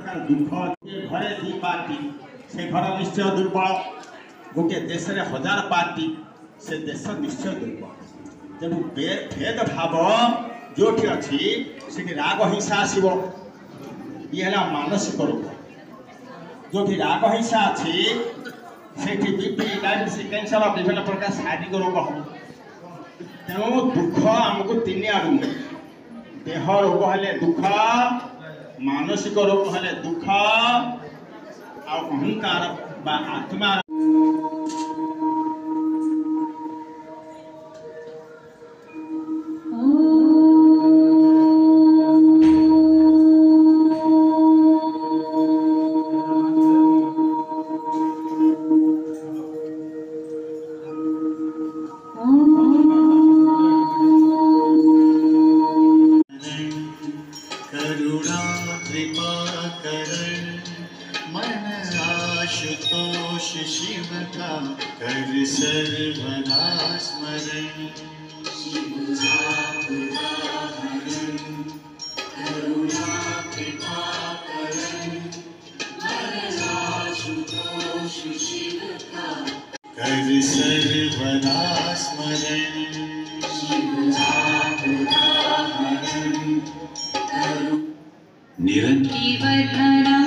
प्रकार दुख घरे दी पार्टी से घर निश्चय दुर्बल गोटे देश में 1000 पार्टी से देश निश्चय दुर्बल तेणु भेदभाव जो अच्छी से राग हिंसा आसो ये है मानसिक रोग जो राग हिंसा अच्छी से बीपी डायबिटीज कैंसर विभिन्न प्रकार शारीरिक रोग हम तेणु दुख आमको 3 आड़ू देह रोग हेले दुख मानसिक रोग हेले दुख अहंकार आत्मा आशुतोष शिव का कर सर्वदा स्मरण शिव करुणा कृपा करण मन आशुतोष शिव का कर सर्वदा स्मरण शिव निरंतर